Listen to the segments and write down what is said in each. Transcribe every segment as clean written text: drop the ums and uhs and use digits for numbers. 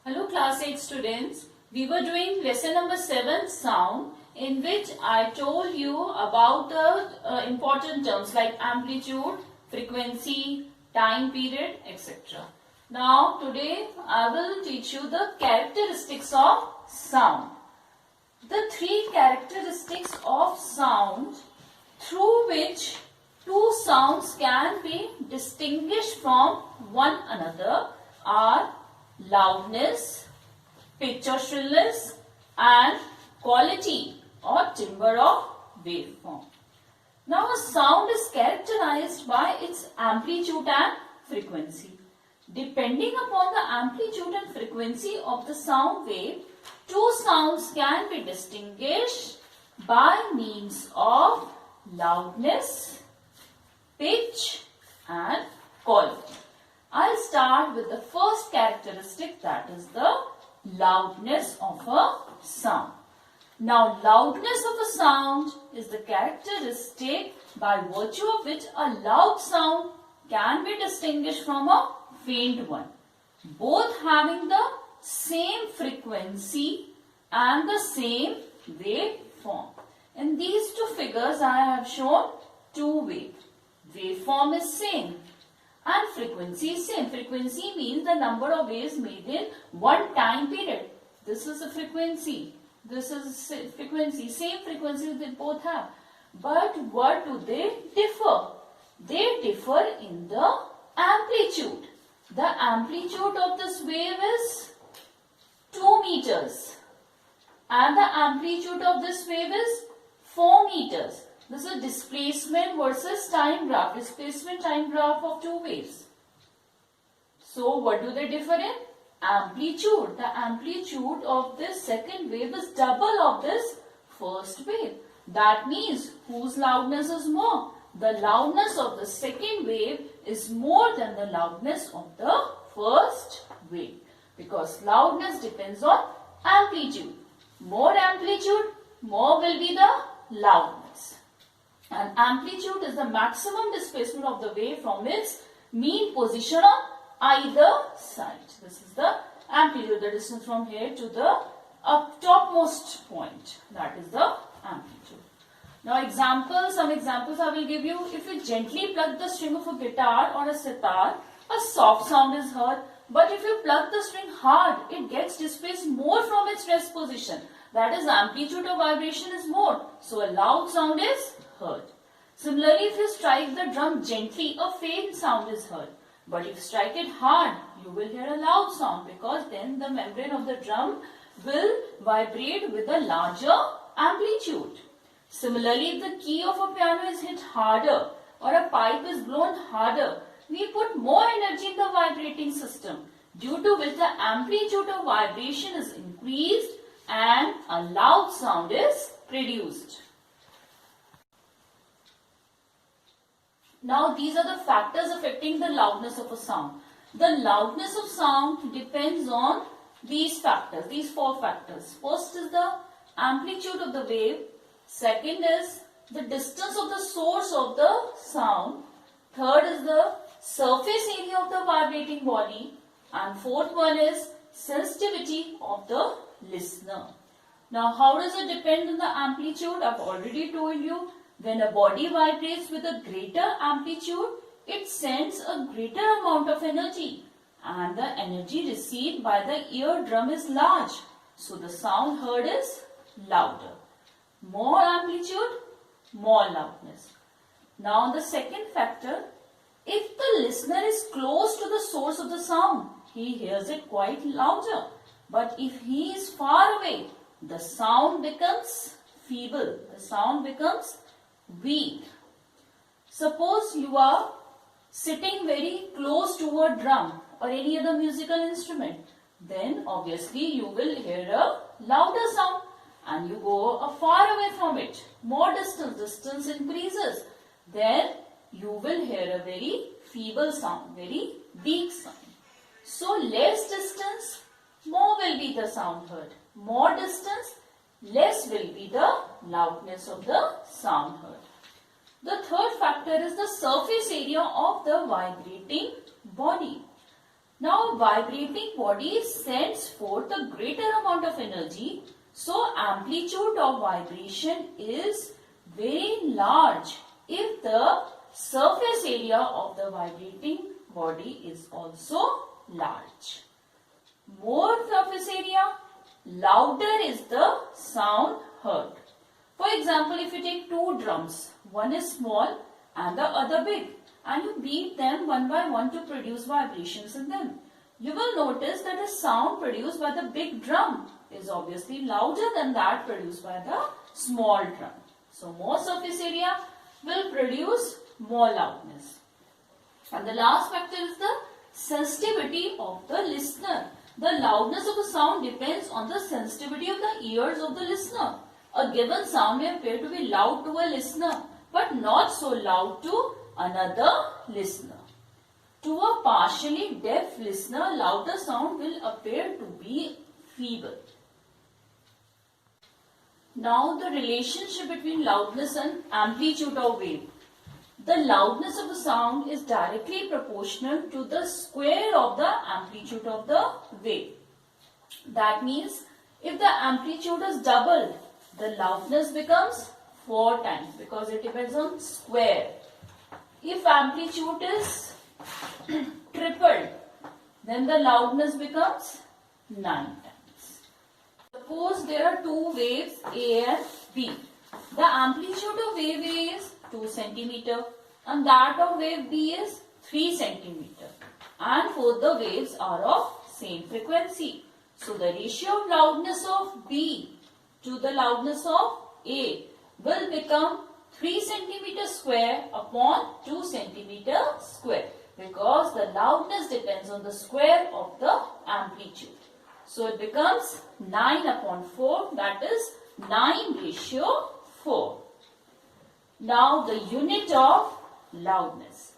Hello class 8 students. We were doing lesson number 7 sound, in which I told you about the important terms like amplitude, frequency, time period, etc. Now today I will teach you the characteristics of sound. The three characteristics of sound through which two sounds can be distinguished from one another are loudness, pitch or shrillness, and quality or timbre of waveform. Now a sound is characterized by its amplitude and frequency. Depending upon the amplitude and frequency of the sound wave, two sounds can be distinguished by means of loudness, pitch and quality. I'll start with the first characteristic, that is the loudness of a sound. Now loudness of a sound is the characteristic by virtue of which a loud sound can be distinguished from a faint one, both having the same frequency and the same waveform. In these two figures I have shown two waves. Waveform is same and frequency is same. Frequency means the number of waves made in one time period. This is a frequency. This is frequency. Same frequency they both have. But what do they differ? They differ in the amplitude. The amplitude of this wave is 2 meters. And the amplitude of this wave is 4 meters. This is displacement versus time graph. Displacement time graph of two waves. So what do they differ in? Amplitude. The amplitude of this second wave is double of this first wave. That means whose loudness is more? The loudness of the second wave is more than the loudness of the first wave. Because loudness depends on amplitude. More amplitude, more will be the loudness. And amplitude is the maximum displacement of the wave from its mean position on either side. This is the amplitude, the distance from here to the topmost point. That is the amplitude. Now some examples I will give you. If you gently pluck the string of a guitar or a sitar, a soft sound is heard. But if you pluck the string hard, it gets displaced more from its rest position. That is, amplitude of vibration is more. So a loud sound is heard. Similarly, if you strike the drum gently, a faint sound is heard. But if you strike it hard, you will hear a loud sound, because then the membrane of the drum will vibrate with a larger amplitude. Similarly, if the key of a piano is hit harder or a pipe is blown harder, we put more energy in the vibrating system, due to which the amplitude of vibration is increased and a loud sound is produced. Now these are the factors affecting the loudness of a sound. The loudness of sound depends on these factors, these four factors. First is the amplitude of the wave. Second is the distance of the source of the sound. Third is the surface area of the vibrating body. And fourth one is sensitivity of the listener. Now how does it depend on the amplitude? I've already told you. When a body vibrates with a greater amplitude, it sends a greater amount of energy, and the energy received by the eardrum is large. So the sound heard is louder. More amplitude, more loudness. Now the second factor, if the listener is close to the source of the sound, he hears it quite louder. But if he is far away, the sound becomes feeble. The sound becomes weak. Suppose you are sitting very close to a drum or any other musical instrument, then obviously you will hear a louder sound, and you go far away from it. More distance increases, then you will hear a very feeble sound, very weak sound. So less distance, more will be the sound heard. More distance, less will be the loudness of the sound heard. The third factor is the surface area of the vibrating body. Now, a vibrating body sends forth a greater amount of energy, so amplitude of vibration is very large if the surface area of the vibrating body is also large. More surface area, louder is the sound heard. For example, if you take two drums, one is small and the other big, and you beat them one by one to produce vibrations in them, you will notice that the sound produced by the big drum is obviously louder than that produced by the small drum. So, more surface area will produce more loudness. And the last factor is the sensitivity of the listener. The loudness of a sound depends on the sensitivity of the ears of the listener. A given sound may appear to be loud to a listener, but not so loud to another listener. To a partially deaf listener, louder sound will appear to be feeble. Now, the relationship between loudness and amplitude of wave. The loudness of a sound is directly proportional to the square of the amplitude of the wave. That means, if the amplitude is doubled, the loudness becomes 4 times because it depends on square. If amplitude is tripled, then the loudness becomes 9 times. Suppose there are two waves A and B. The amplitude of wave A is 2 cm and that of wave B is 3 cm, and both the waves are of same frequency. So the ratio of loudness of B to the loudness of A will become 3 cm square upon 2 cm square, because the loudness depends on the square of the amplitude. So it becomes 9 upon 4, that is 9:4. Now the unit of loudness.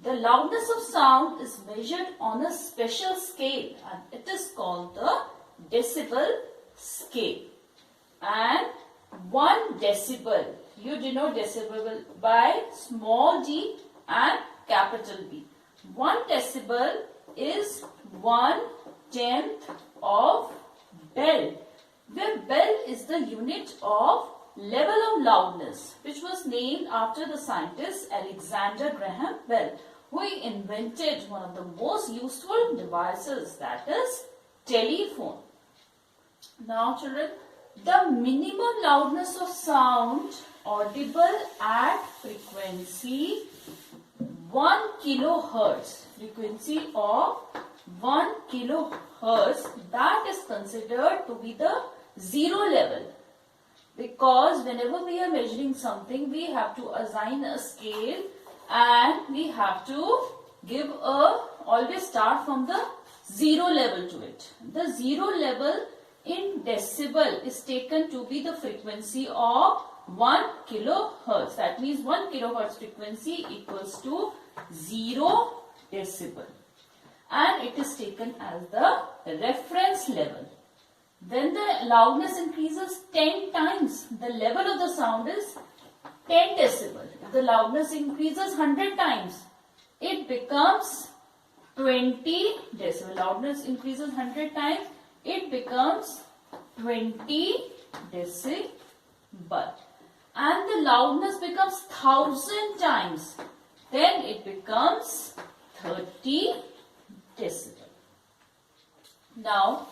The loudness of sound is measured on a special scale and it is called the decibel scale. And 1 decibel, you denote decibel by small d and capital B. 1 decibel is 1/10 of bell, where bell is the unit of level of loudness, which was named after the scientist Alexander Graham Bell, who invented one of the most useful devices, that is telephone. Now children, the minimum loudness of sound audible at frequency 1 kilohertz, frequency of 1 kilohertz, that is considered to be the zero level. Because whenever we are measuring something, we have to assign a scale and we have to always start from the zero level to it. The zero level in decibel is taken to be the frequency of 1 kilohertz. That means 1 kilohertz frequency equals to 0 decibel. And it is taken as the reference level. When the loudness increases 10 times, the level of the sound is 10 decibel. If the loudness increases 100 times, it becomes 20 decibel. Loudness increases 100 times, it becomes 20 decibel. And the loudness becomes 1000 times, then it becomes 30 decibel. Now,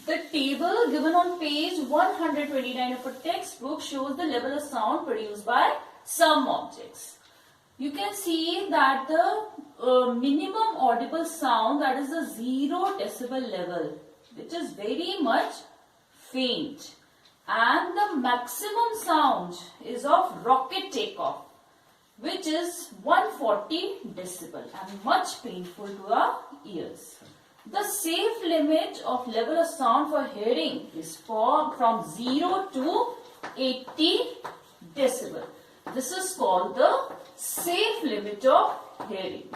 the table given on page 129 of a textbook shows the level of sound produced by some objects. You can see that the minimum audible sound, that is the 0 decibel level, which is very much faint, and the maximum sound is of rocket takeoff, which is 140 decibel and much painful to our ears. The safe limit of level of sound for hearing is from 0 to 80 decibel. This is called the safe limit of hearing,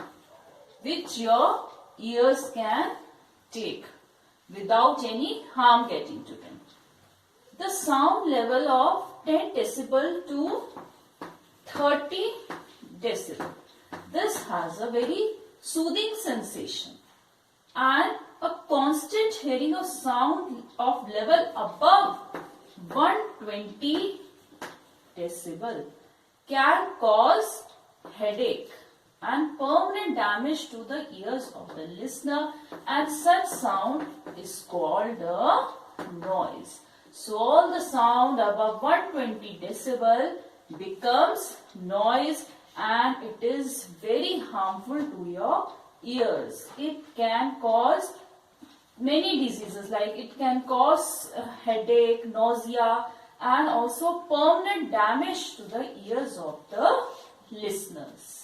which your ears can take without any harm getting to them. The sound level of 10 decibel to 30 decibel. This has a very soothing sensation. and a constant hearing of sound of level above 120 decibel can cause headache and permanent damage to the ears of the listener, and such sound is called a noise. So all the sound above 120 decibel becomes noise, and it is very harmful to your ears. It can cause many diseases, like it can cause headache, nausea, and also permanent damage to the ears of the listeners.